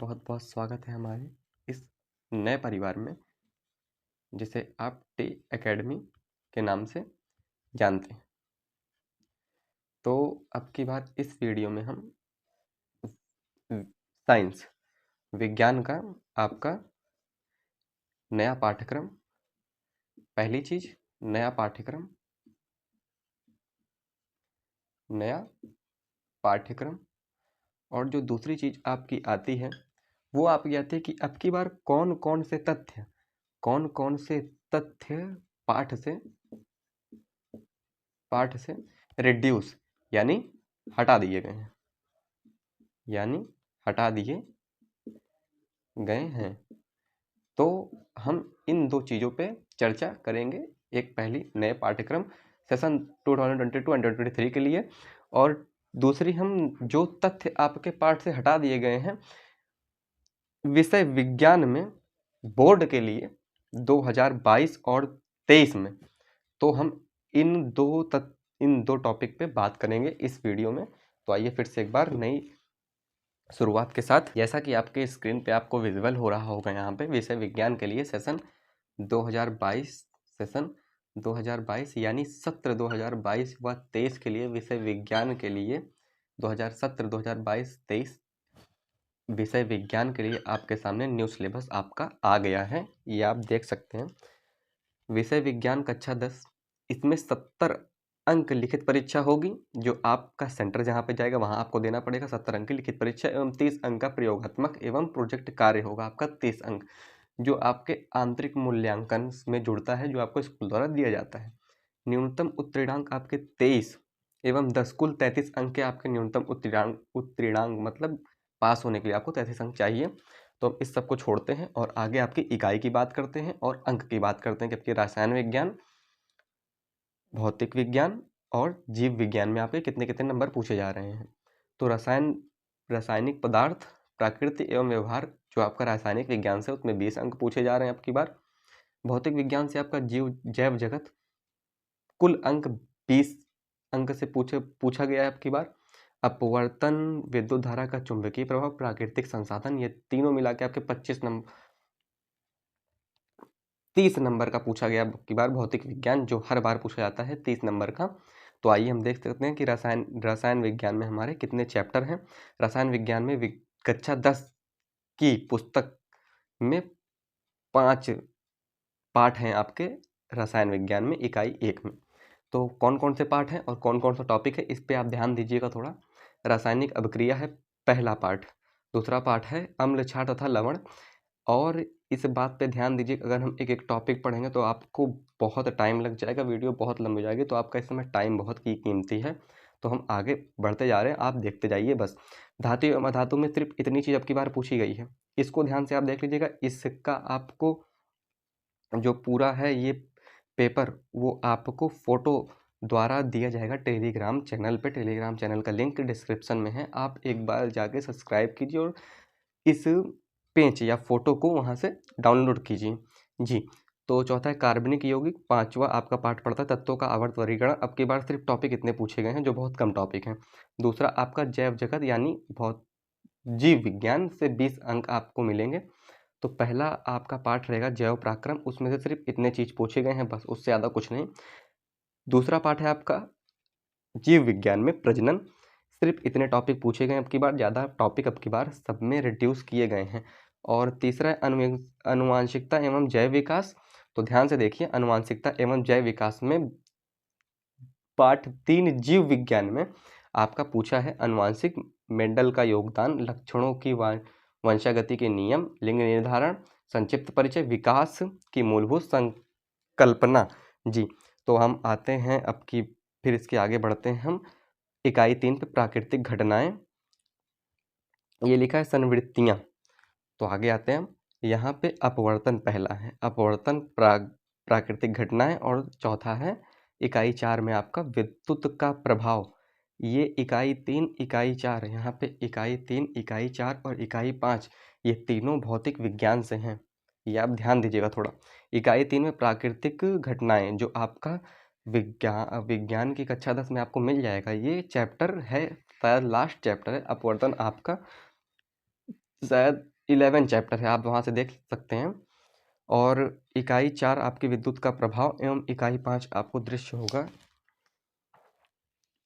बहुत बहुत स्वागत है हमारे इस नए परिवार में, जिसे आप टे एकेडमी के नाम से जानते हैं। तो अब की बार इस वीडियो में हम साइंस विज्ञान का आपका नया पाठ्यक्रम, पहली चीज नया पाठ्यक्रम और जो दूसरी चीज आपकी आती है वो आपकी आती है कि अब की बार कौन कौन से तथ्य पाठ से रिड्यूस यानी हटा दिए गए हैं। तो हम इन दो चीज़ों पे चर्चा करेंगे। एक पहली नए पाठ्यक्रम सेशन 2022 एंड 2023 के लिए, और दूसरी हम जो तथ्य आपके पाठ से हटा दिए गए हैं विषय विज्ञान में बोर्ड के लिए 2022 और 23 में। तो हम इन दो टॉपिक पे बात करेंगे इस वीडियो में। तो आइए फिर से एक बार नई शुरुआत के साथ, जैसा कि आपके स्क्रीन पे आपको विजुअल हो रहा होगा यहाँ पे, विषय विज्ञान के लिए सेशन 2022 यानी सत्र 2022 व 23 के लिए विषय विज्ञान के लिए 2022-23 विषय विज्ञान के लिए आपके सामने न्यू सिलेबस आपका आ गया है। ये आप देख सकते हैं। विषय विज्ञान कक्षा 10, इसमें 70 अंक लिखित परीक्षा होगी, जो आपका सेंटर जहाँ पे जाएगा वहाँ आपको देना पड़ेगा 70 अंक की लिखित परीक्षा, एवं 30 अंक का प्रयोगात्मक एवं प्रोजेक्ट कार्य होगा आपका 30 अंक, जो आपके आंतरिक मूल्यांकन में जुड़ता है, जो आपको स्कूल द्वारा दिया जाता है। न्यूनतम उत्तीर्णांक आपके 23 एवं 10, कुल 33 अंक के आपके न्यूनतम उत्तीर्णांक मतलब पास होने के लिए आपको 33 अंक चाहिए। तो हम इस सब को छोड़ते हैं और आगे आपकी इकाई की बात करते हैं और अंक की बात करते हैं कि आपकी रसायन विज्ञान, भौतिक विज्ञान और जीव विज्ञान में आपके कितने कितने नंबर पूछे जा रहे हैं। तो रासायनिक पदार्थ, प्रकृति एवं व्यवहार जो आपका रासायनिक विज्ञान से, उसमें 20 अंक पूछे जा रहे हैं आपकी बार। भौतिक विज्ञान से आपका जैव जगत, कुल अंक 20 अंक से पूछा गया है आपकी बार। अपवर्तन, विद्युत धारा का चुंबकीय प्रभाव, प्राकृतिक संसाधन, ये तीनों मिला के आपके 30 नंबर का पूछा गया आपकी बार भौतिक विज्ञान, जो हर बार पूछा जाता है 30 नंबर का। तो आइए हम देख सकते हैं कि रसायन विज्ञान में हमारे कितने चैप्टर हैं। रसायन विज्ञान में कक्षा 10 की पुस्तक में 5 पाठ हैं आपके रसायन विज्ञान में इकाई 1 में। तो कौन कौन से पाठ हैं और कौन कौन सा टॉपिक है, इस पे आप ध्यान दीजिएगा थोड़ा। रासायनिक अभिक्रिया है पहला पाठ, दूसरा पाठ है अम्ल, क्षार तथा लवण। और इस बात पे ध्यान दीजिए, अगर हम एक एक टॉपिक पढ़ेंगे तो आपको बहुत टाइम लग जाएगा, वीडियो बहुत लंबी हो जाएगी, तो आपका इस समय टाइम बहुत कीमती है। तो हम आगे बढ़ते जा रहे हैं, आप देखते जाइए बस। धातु एवं अधातु में सिर्फ इतनी चीज़ अब की बार पूछी गई है, इसको ध्यान से आप देख लीजिएगा। इसका आपको जो पूरा है ये पेपर, वो आपको फोटो द्वारा दिया जाएगा टेलीग्राम चैनल पे। टेलीग्राम चैनल का लिंक डिस्क्रिप्शन में है, आप एक बार जाके सब्सक्राइब कीजिए और इस पेज या फोटो को वहाँ से डाउनलोड कीजिए जी। तो चौथा है कार्बनिक यौगिक, पांचवा आपका पाठ पड़ता है तत्वों का आवर्त वर्गीकरण। अब की बार सिर्फ टॉपिक इतने पूछे गए हैं, जो बहुत कम टॉपिक हैं। दूसरा आपका जैव जगत यानी बहुत जीव विज्ञान से 20 अंक आपको मिलेंगे। तो पहला आपका पाठ रहेगा जैव पराक्रम, उसमें से सिर्फ इतने चीज पूछे गए हैं बस, उससे ज़्यादा कुछ नहीं। दूसरा पाठ है आपका जीव विज्ञान में प्रजनन, सिर्फ इतने टॉपिक पूछे गए अब की बार, ज़्यादा टॉपिक अब की बार सब में रिड्यूस किए गए हैं। और तीसरा है अनुवांशिकता एवं जैव विकास। तो ध्यान से देखिए, अनुवांशिकता एवं जैव विकास में पाठ 3 जीव विज्ञान में आपका पूछा है अनुवांशिक, मेंडल का योगदान, लक्षणों की वंशागति के नियम, लिंग निर्धारण, संक्षिप्त परिचय, विकास की मूलभूत संकल्पना जी। तो हम आते हैं अब की, फिर इसके आगे बढ़ते हैं हम इकाई 3 पे, प्राकृतिक घटनाएं। ये लिखा है संवृत्तियां। तो आगे आते हैं हम, यहाँ पे अपवर्तन पहला है, अपवर्तन प्राकृतिक घटनाएं, और चौथा है इकाई 4 में आपका विद्युत का प्रभाव। ये इकाई 3 इकाई 4, यहाँ पे इकाई 3 इकाई 4 और इकाई 5, ये तीनों भौतिक विज्ञान से हैं, ये आप ध्यान दीजिएगा थोड़ा। इकाई 3 में प्राकृतिक घटनाएं, जो आपका विज्ञान की कक्षा 10 में आपको मिल जाएगा। ये चैप्टर है शायद लास्ट चैप्टर है, अपवर्तन आपका शायद 11 चैप्टर है, आप वहाँ से देख सकते हैं। और इकाई 4 आपकी विद्युत का प्रभाव एवं इकाई 5 आपको दृश्य होगा,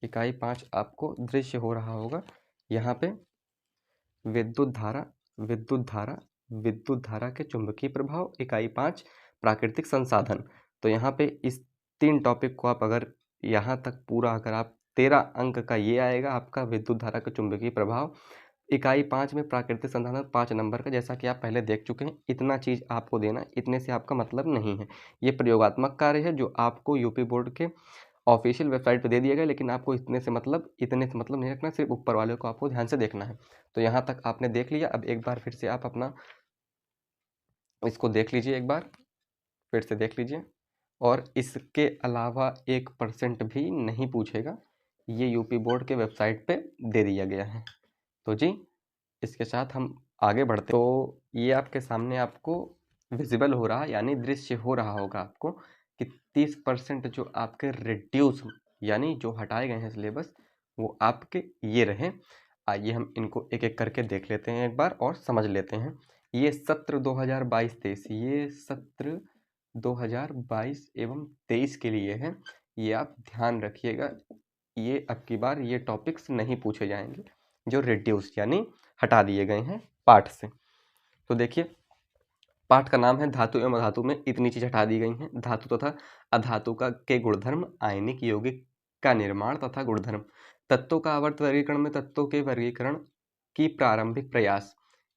इकाई 5 आपको दृश्य हो रहा होगा। यहाँ पे विद्युत धारा, विद्युत धारा, विद्युत धारा के चुंबकीय प्रभाव, इकाई 5 प्राकृतिक संसाधन। तो यहाँ पे इस 3 टॉपिक को आप अगर यहाँ तक पूरा अगर आप 13 अंक का ये आएगा आपका विद्युत धारा का चुंबकीय प्रभाव, इकाई 5 में प्राकृतिक संसाधन 5 नंबर का, जैसा कि आप पहले देख चुके हैं। इतना चीज़ आपको देना, इतने से आपका मतलब नहीं है। ये प्रयोगात्मक कार्य है जो आपको यूपी बोर्ड के ऑफिशियल वेबसाइट पे दे दिया गया, लेकिन आपको इतने से मतलब नहीं रखना, सिर्फ ऊपर वाले को आपको ध्यान से देखना है। तो यहाँ तक आपने देख लिया। अब एक बार फिर से आप अपना इसको देख लीजिए, एक बार फिर से देख लीजिए। और इसके अलावा 1% भी नहीं पूछेगा, ये यूपी बोर्ड के वेबसाइट पे दे दिया गया है। तो जी इसके साथ हम आगे बढ़ते। तो ये आपके सामने आपको विजिबल हो रहा, यानी दृश्य हो रहा होगा आपको कि 30% जो आपके रिड्यूस यानी जो हटाए गए हैं सिलेबस, वो आपके ये रहे। आइए हम इनको एक एक करके देख लेते हैं एक बार और समझ लेते हैं। ये सत्र 2022-23, ये सत्र 2022 एवं 23 के लिए है। ये आप ध्यान रखिएगा, ये अब की बार ये टॉपिक्स नहीं पूछे जाएंगे जो रिड्यूस यानी हटा दिए गए हैं पाठ से। तो देखिए पाठ का नाम है धातु एवं अधातु में इतनी चीज हटा दी गई हैं। धातु तथा अधातु का के गुणधर्म, आयनिक यौगिक का निर्माण तथा गुणधर्म, तत्वों का आवर्त वर्गीकरण में तत्वों के वर्गीकरण की प्रारंभिक प्रयास,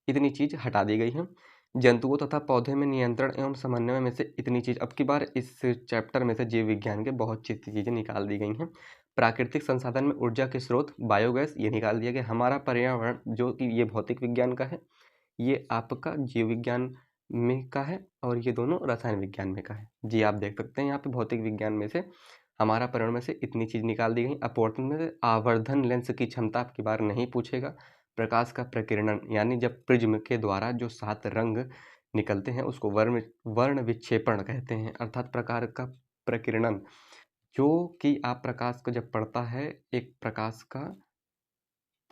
इतनी चीज हटा दी गई है। जंतुओं तथा पौधे में नियंत्रण एवं समन्वय में से इतनी चीज, अब की बार इस चैप्टर में से जीव विज्ञान के बहुत सी चीजें निकाल दी गई हैं। प्राकृतिक संसाधन में ऊर्जा के स्रोत बायोगैस, ये निकाल दिया गया। हमारा पर्यावरण जो कि ये भौतिक विज्ञान का है, ये आपका जीव विज्ञान में का है, और ये दोनों रसायन विज्ञान में का है। जी आप देख सकते हैं यहाँ पे भौतिक विज्ञान में से हमारा पर्यावरण में से इतनी चीज निकाल दी गई। अपवर्तन में से आवर्धन लेंस की क्षमता आपकी बार नहीं पूछेगा। प्रकाश का प्रकीर्णन, यानी जब प्रिज्म के द्वारा जो 7 रंग निकलते हैं उसको वर्ण विक्षेपण कहते हैं, अर्थात प्रकार का प्रकीर्णन, जो कि आप प्रकाश को जब पड़ता है, एक प्रकाश का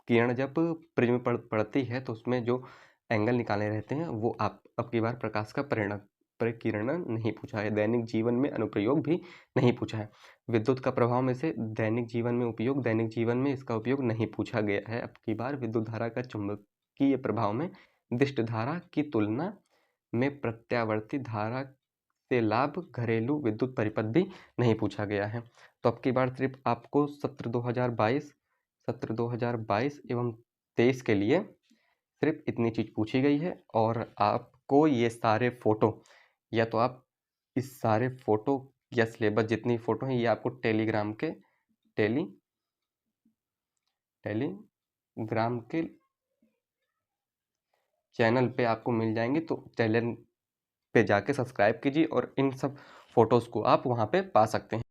किरण जब प्रिज्म पर पड़ती है तो उसमें जो एंगल निकाले रहते हैं, वो आप अब की बार प्रकाश का प्रकीर्णन नहीं पूछा है। दैनिक जीवन में अनुप्रयोग भी नहीं पूछा है। विद्युत का प्रभाव में से दैनिक जीवन में उपयोग, दैनिक जीवन में इसका उपयोग नहीं पूछा गया है। अब की बार विद्युत धारा का चुंबकीय प्रभाव में दिष्ट धारा की तुलना में प्रत्यावर्ती धारा से लाभ, घरेलू विद्युत परिपथ भी नहीं पूछा गया है। तो अब की बार सिर्फ आपको सत्र 2022 एवं 23 के लिए सिर्फ इतनी चीज पूछी गई है। और आपको ये सारे फोटो, या तो आप इस सारे फोटो या सिलेबस जितनी फोटो हैं, ये आपको टेलीग्राम के चैनल पे आपको मिल जाएंगे। तो चैनल पे जाके सब्सक्राइब कीजिए और इन सब फोटोज़ को आप वहाँ पे पा सकते हैं।